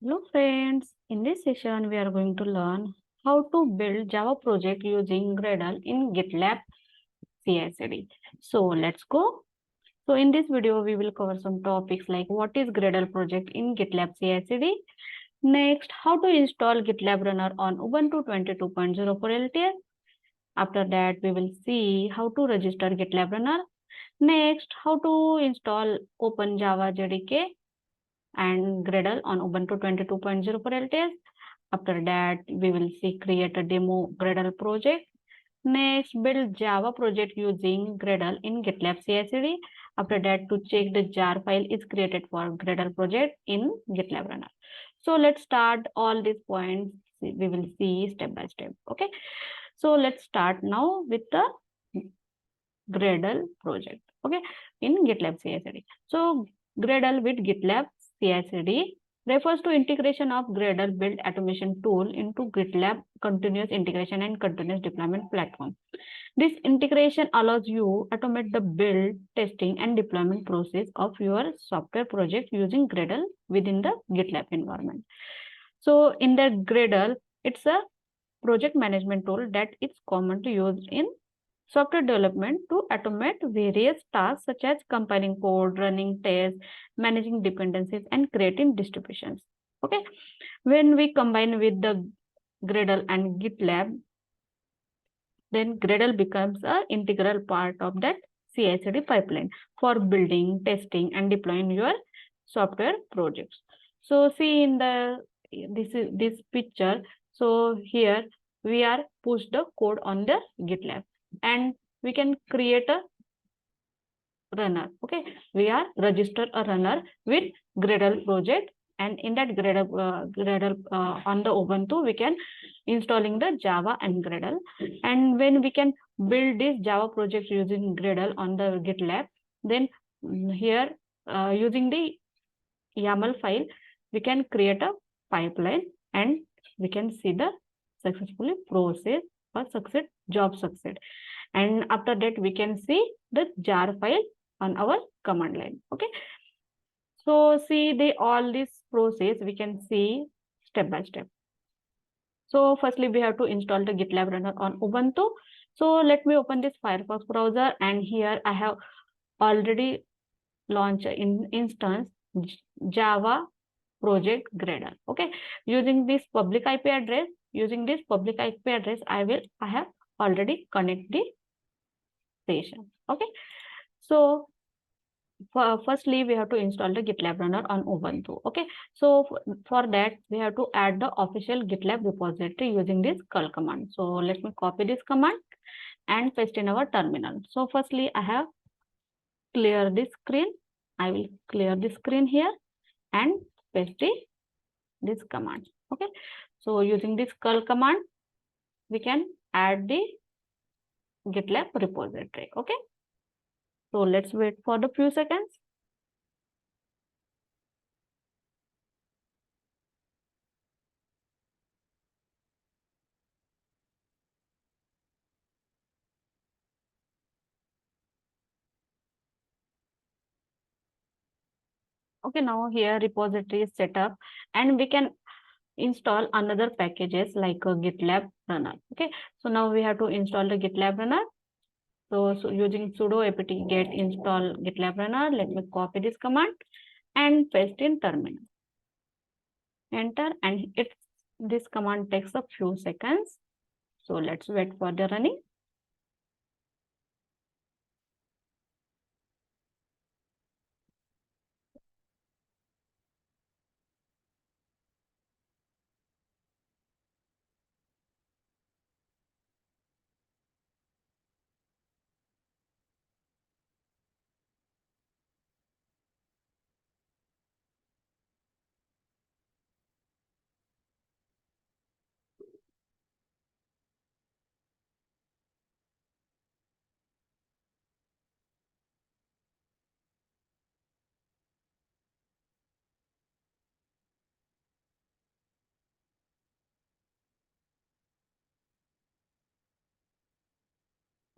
Hello friends, in this session we are going to learn how to build Java project using Gradle in GitLab CI CD. So let's go. So in this video we will cover some topics like what is Gradle project in GitLab CI CD. Next, how to install GitLab Runner on Ubuntu 22.0 for LTS. After that we will see how to register GitLab Runner. Next, how to install Open Java JDK and Gradle on Ubuntu 22.0 for LTS. After that, we will see create a demo Gradle project. Next, build Java project using Gradle in GitLab CI CD. After that, to check the jar file is created for Gradle project in GitLab Runner. So let's start all these points. We will see step by step. Okay. So let's start now with the Gradle project. Okay. In GitLab CI CD. So Gradle with GitLab CI CD refers to integration of Gradle build automation tool into GitLab continuous integration and continuous deployment platform. This integration allows you to automate the build, testing, and deployment process of your software project using Gradle within the GitLab environment. So in the Gradle, it's a project management tool that is commonly used in software development to automate various tasks such as compiling code, running tests, managing dependencies, and creating distributions. Okay, when we combine with the Gradle and GitLab, then Gradle becomes an integral part of that CI/CD pipeline for building, testing, and deploying your software projects. So see in the this picture. So here we are push the code on the GitLab and we can create a runner. Okay, we are register a runner with Gradle project, and in that Gradle on the Ubuntu we can installing the Java and Gradle, and when we can build this Java project using Gradle on the GitLab, then here using the YAML file we can create a pipeline and we can see the successfully process or success job success, and after that we can see the jar file on our command line. Okay, so see the all this process we can see step by step. So firstly we have to install the GitLab runner on Ubuntu. So let me open this Firefox browser, and here I have already launched in instance Java project Gradle. Okay, using this public IP address, I have already connect the session. Okay, so firstly we have to install the GitLab runner on Ubuntu. Okay, so for that we have to add the official GitLab repository using this curl command. So let me copy this command and paste in our terminal. So firstly I have clear this screen. I will clear the screen here and paste this command. Okay, so using this curl command we can add the GitLab repository. Okay, so let's wait for the few seconds. Okay, now here repository is set up and we can install another packages like a GitLab runner. Okay, so now we have to install the GitLab runner. So using sudo apt get install GitLab runner, let me copy this command and paste in terminal. Enter, and this command takes a few seconds. So let's wait for the running.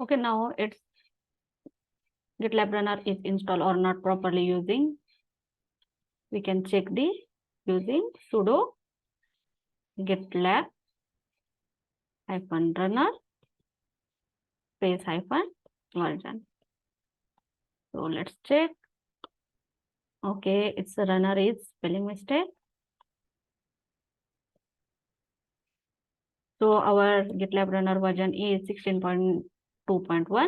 Okay, now it's GitLab runner is installed or not properly using. We can check the using sudo gitlab -runner -version. So let's check. Okay, its runner is spelling mistake. So our GitLab runner version is 16.2.1.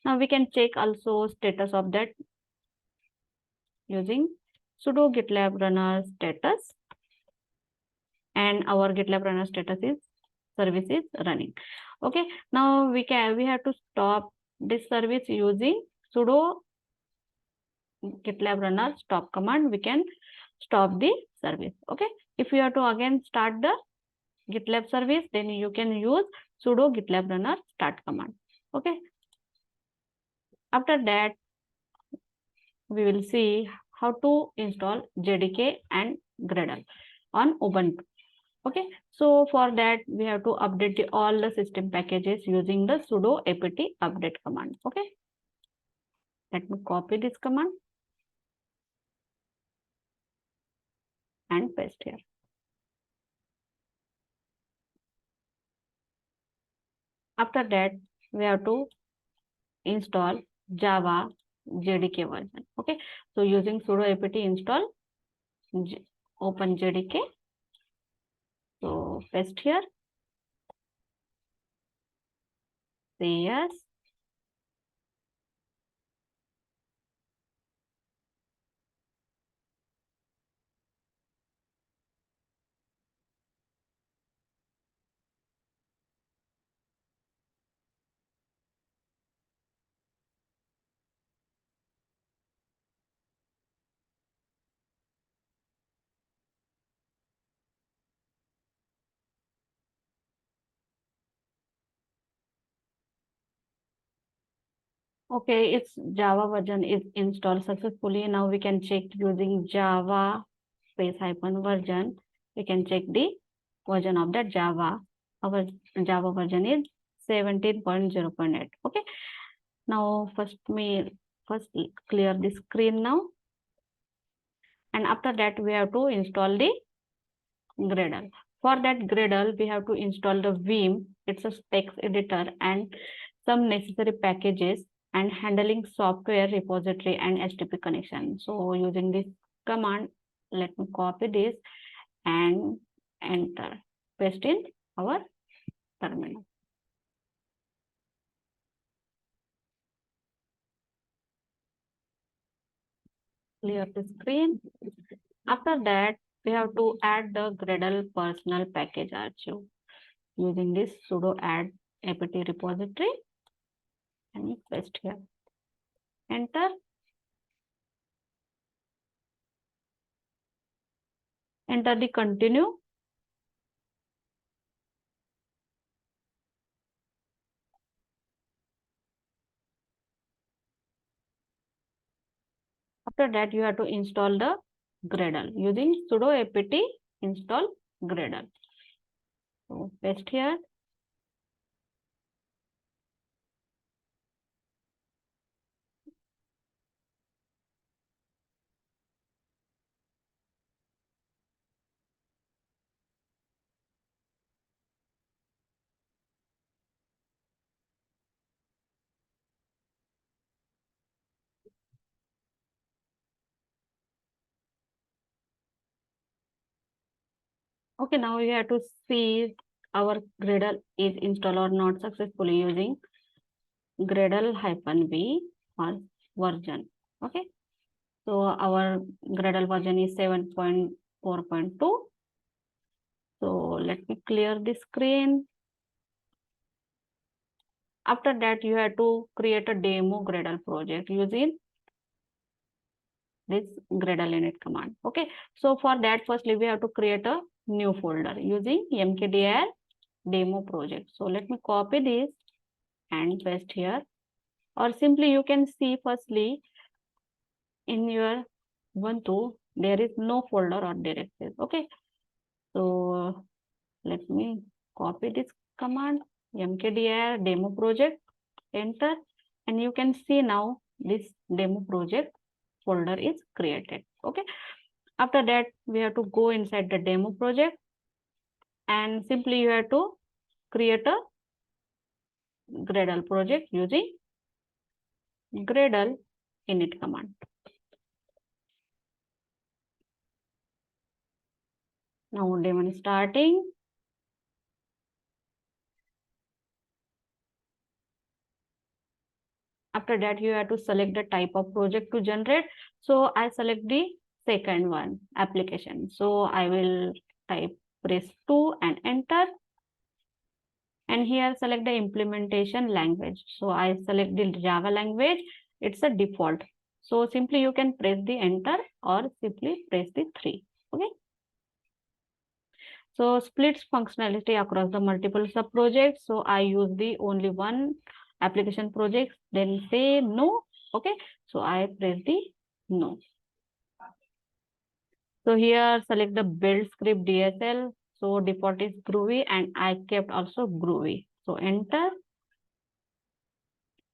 Now we can check also status of that using sudo GitLab runner status, and our GitLab runner status is service is running. Okay, now we have to stop this service using sudo GitLab runner stop command. We can stop the service. Okay, if you have to again start the GitLab service, then you can use sudo GitLab runner start command. Okay, after that we will see how to install JDK and Gradle on Ubuntu. Okay, so for that we have to update all the system packages using the sudo apt update command. Okay, let me copy this command and paste here. After that we have to install Java JDK version. Okay, so using sudo apt install open JDK. So paste here. Say yes. Okay, its Java version is installed successfully. Now we can check using Java -version. We can check the version of that Java. Our Java version is 17.0.8. Okay. Now first clear the screen now. And after that we have to install the Gradle. For that Gradle, we have to install the Vim. It's a text editor and some necessary packages and handling software repository and HTTP connection. So using this command, let me copy this and enter, paste in our terminal. Clear the screen. After that, we have to add the Gradle personal package archive using this sudo add apt repository and paste here. Enter. Enter the continue. After that, you have to install the Gradle using sudo apt install Gradle. So paste here. Okay, now we have to see our Gradle is installed or not successfully using Gradle-v or version. Okay, so our Gradle version is 7.4.2. So let me clear the screen. After that, you have to create a demo Gradle project using this Gradle init command. Okay, so for that, firstly, we have to create a new folder using mkdir demo project. So let me copy this and paste here, or simply you can see firstly in your Ubuntu there is no folder or directory. Okay, so let me copy this command mkdir demo project, enter, and you can see now this demo project folder is created. Okay, After that, we have to go inside the demo project, and simply you have to create a Gradle project using Gradle init command. Now demo is starting. After that, you have to select the type of project to generate. So I select the second one, application. So I will press 2 and enter. And here select the implementation language. So I select the Java language. It's a default. So simply you can press the enter or simply press the 3. Okay. So splits functionality across the multiple sub projects. So I use the only one application project, then say no. Okay. So I press the no. So here select the build script DSL. So default is Groovy and I kept also Groovy. So enter.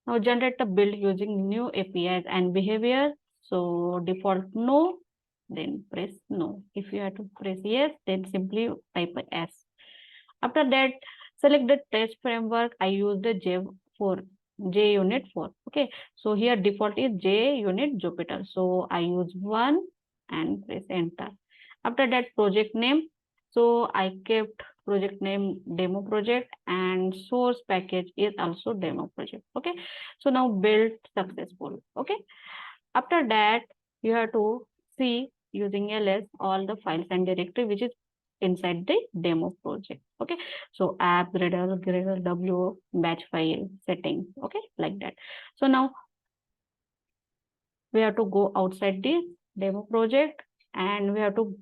Now generate the build using new APIs and behavior. So default no, then press no. If you have to press yes, then simply type S. After that, select the test framework. I use the JUnit 4. Okay. So here default is JUnit Jupyter. So I use 1 and press enter. After that, project name. So I kept project name demo project and source package is also demo project. Okay. So now build successful. Okay. After that, you have to see using ls all the files and directory which is inside the demo project. Okay. So app, Gradle, W, batch file, setting. Okay. Like that. So now we have to go outside the demo project and we have to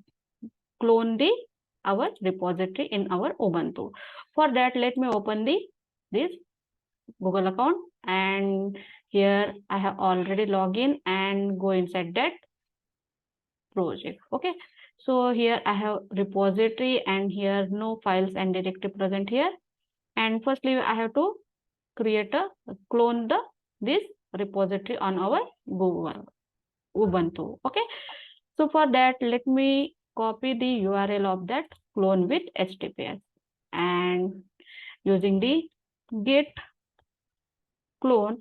clone our repository in our Ubuntu. For that, let me open this Google account, and here I have already logged in and go inside that project. Okay. So here I have repository and here no files and directory present here. And firstly, I have to clone this repository on our Google Ubuntu. Okay. So for that, let me copy the URL of that clone with HTTPS and using the git clone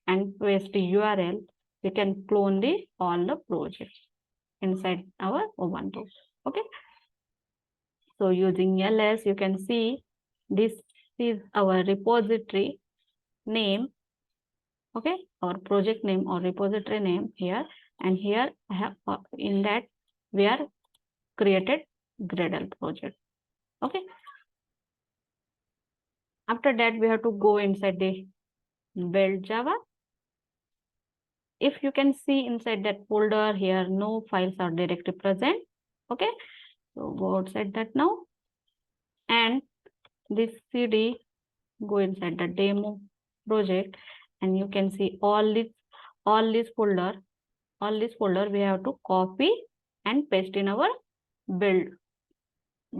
and paste the URL, we can clone all the projects inside our Ubuntu. Okay. So using ls, you can see this is our repository name. Okay. Our project name or repository name here. And here I have in that we are created Gradle project. Okay. After that, we have to go inside the build Java. If you can see inside that folder here, no files are directly present. Okay. So go outside that now. And this CD, go inside the demo project and you can see all this folder we have to copy and paste in our build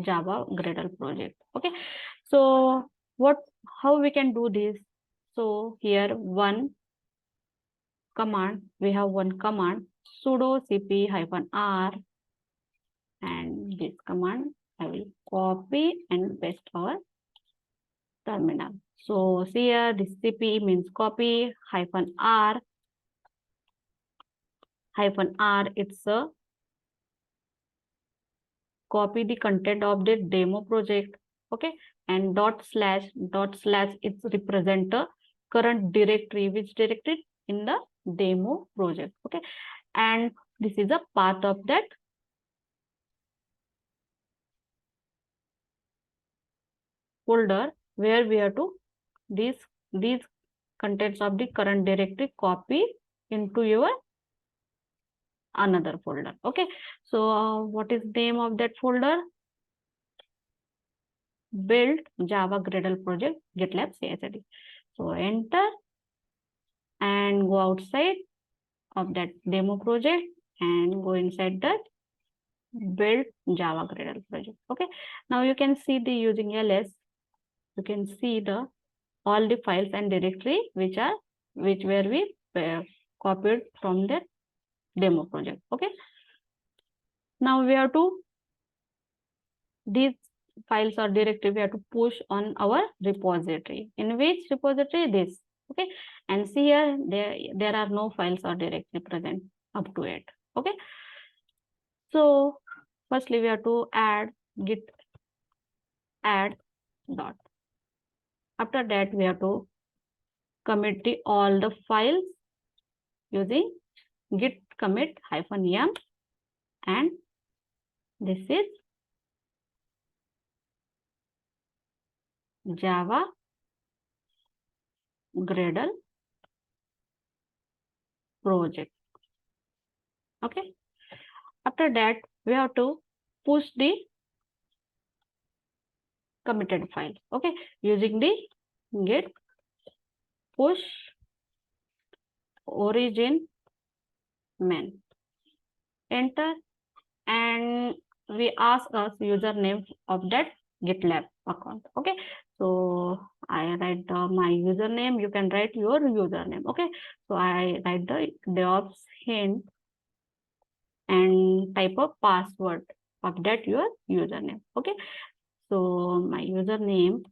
Java Gradle project. Okay. So how we can do this? So here we have one command sudo cp-r, and this command I will copy and paste our terminal. So see here this cp means copy, -r it's a copy the content of the demo project. Okay. And // it's represent the current directory which directory in the demo project. Okay. And this is a path of that folder where we have to these contents of the current directory copy into your another folder. Okay. So what is name of that folder? Build Java Gradle project GitLab CI CD. So enter and go outside of that demo project and go inside that build Java Gradle project. Okay. Now you can see the using ls, you can see all the files and directory which were we copied from the demo project. Okay. Now we have to, these files or directory we have to push on our repository. In which repository? This. Okay, and see here, there are no files or directory present up to it. Okay, so firstly we have to add git add dot. After that we have to commit all the files using git commit -m, and this is Java Gradle project. Okay, after that we have to push the committed file. Okay, using the git push origin main. Enter, and we ask us username of that GitLab account. Okay, so I write my username. You can write your username. Okay, so I write the DevOps hint and type a password of that your username. Okay, so my username,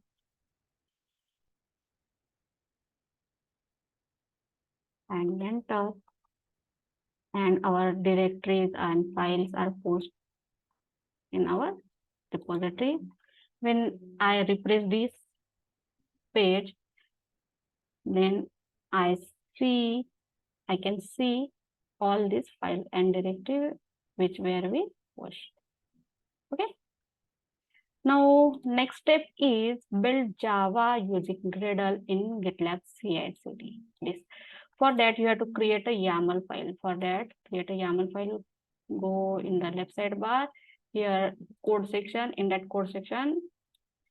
and enter, and our directories and files are posted in our repository. When I refresh this page, then I can see all these files and directory which were we pushed. Okay. Now next step is build Java using Gradle in GitLab CI CD. This. For that you have to create a YAML file. For that, create a YAML file. Go in the left side bar. Here code section. In that code section,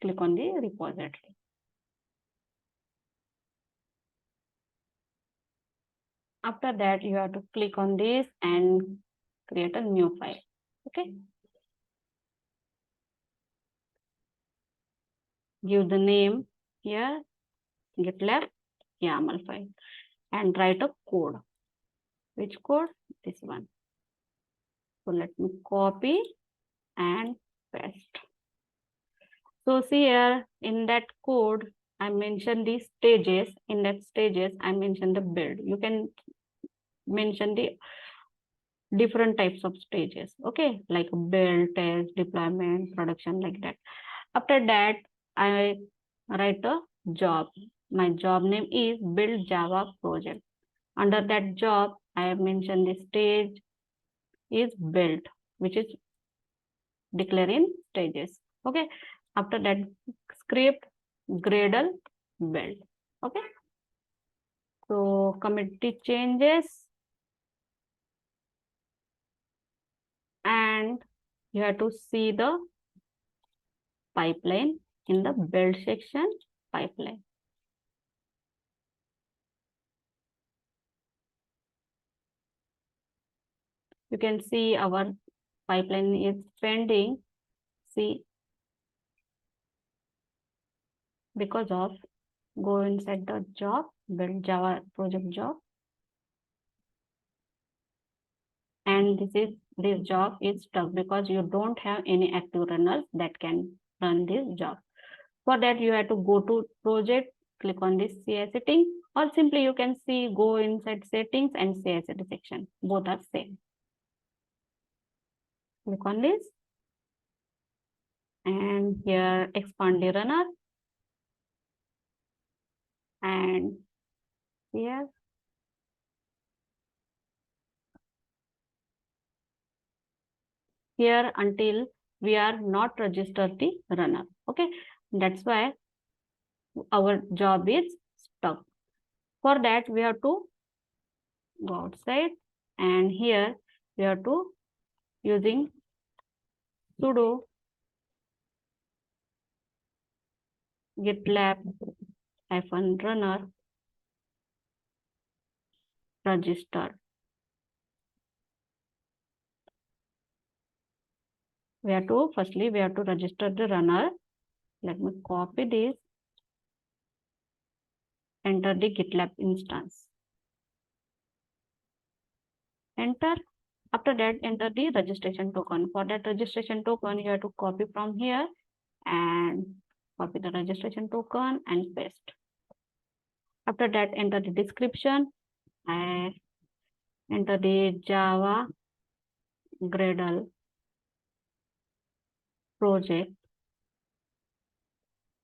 click on the repository. After that, you have to click on this and create a new file. Okay. Give the name here, GitLab YAML file, and write a code. Which code? This one. So let me copy and paste. So see here in that code, I mentioned the stages. In that stages, I mentioned the build. You can mention the different types of stages. Okay, like build, test, deployment, production, like that. After that, I write a job. My job name is build Java project. Under that job, I have mentioned the stage is built, which is declared in stages. Okay. After that, script Gradle build. Okay. So commit the changes, and you have to see the pipeline in the build section pipeline. You can see our pipeline is pending. See, because of, go inside the job, build Java project job, and this job is stuck because you don't have any active runners that can run this job. For that, you have to go to project, click on this CI setting, or simply you can see, go inside settings and CI setting section. Both are same. Click on this, and here expand the runner, and here until we are not registered the runner. Okay, that's why our job is stuck. For that, we have to go outside, and here we have to using sudo gitlab-runner register. Firstly we have to register the runner. Let me copy this, enter the GitLab instance, enter, After that, enter the registration token. For that registration token, you have to copy from here and copy the registration token and paste. After that, enter the description and enter the Java Gradle project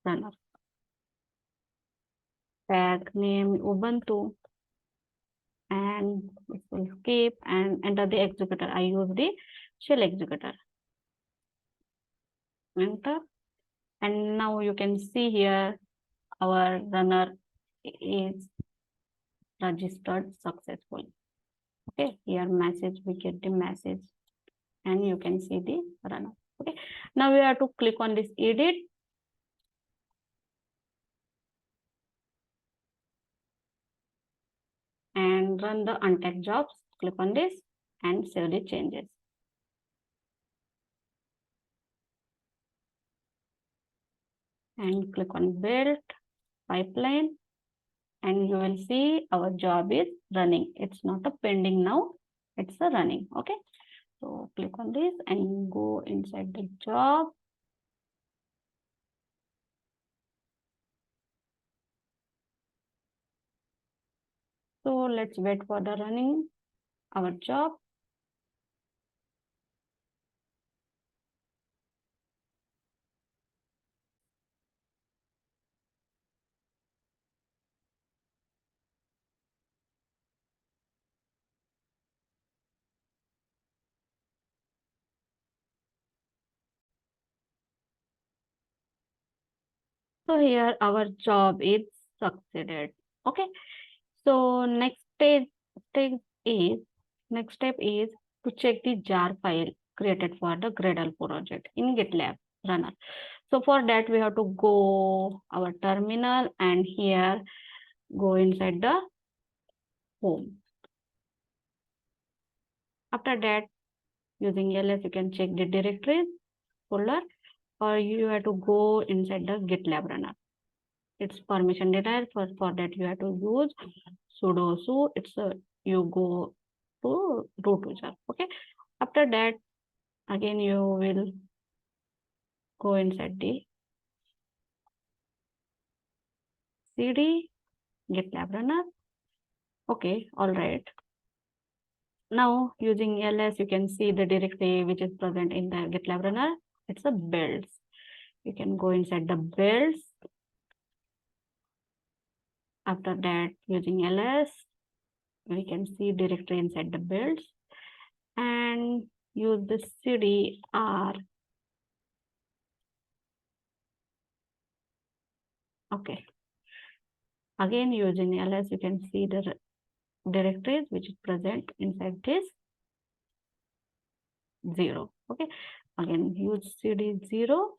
runner. Tag name Ubuntu and it will skip and enter the executor. I use the shell executor. Enter. And now you can see here our runner is registered successfully. Okay, here message, we get the message and you can see the runner. Okay, now we have to click on this edit and run the untagged jobs. Click on this and save the changes. And click on build pipeline and you will see our job is running. It's not a pending now, it's a running. Okay, so click on this and go inside the job. So let's wait for the running our job. So here our job is succeeded. Okay. So next step is to check the jar file created for the Gradle project in GitLab runner. So for that we have to go our terminal and here go inside the home. After that, using ls you can check the directories folder or you have to go inside the GitLab runner. It's permission denied. For that you have to use sudo su. You go to root user. Okay. After that, again you will go inside the CD GitLab runner. Okay, all right. Now using ls you can see the directory which is present in the GitLab runner. It's a builds. You can go inside the builds. After that, using ls we can see directory inside the builds and use the cdr. Okay, again using ls you can see the directories which is present inside this 0. Okay, again use cd0,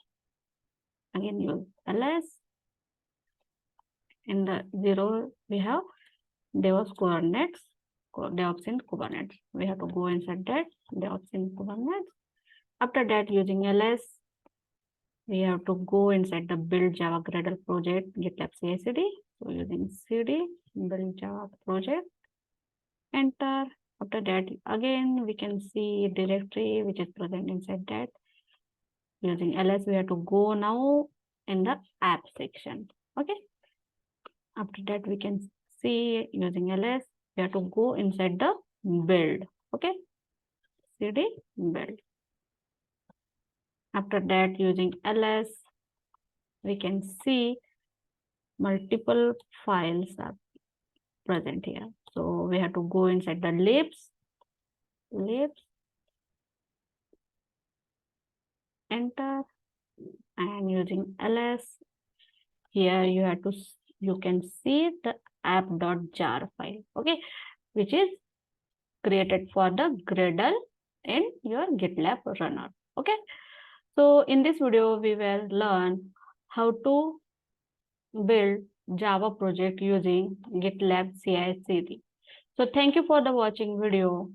again use ls. In the 0 we have DevOps coordinates, DevOps in Kubernetes. We have to go inside that DevOps in Kubernetes. After that, using ls we have to go inside the build Java Gradle project GitLab CI CD. So using cd build Java project, enter. After that, again we can see directory which is present inside that. Using ls we have to go now in the app section. Okay. After that we can see using ls we have to go inside the build. Okay, cd build. After that, using ls we can see multiple files are present here. So we have to go inside the libs, enter, and using ls here you can see the app.jar file. Okay, which is created for the Gradle in your GitLab runner. Okay, so in this video we will learn how to build Java project using GitLab CI CD. So thank you for the watching video.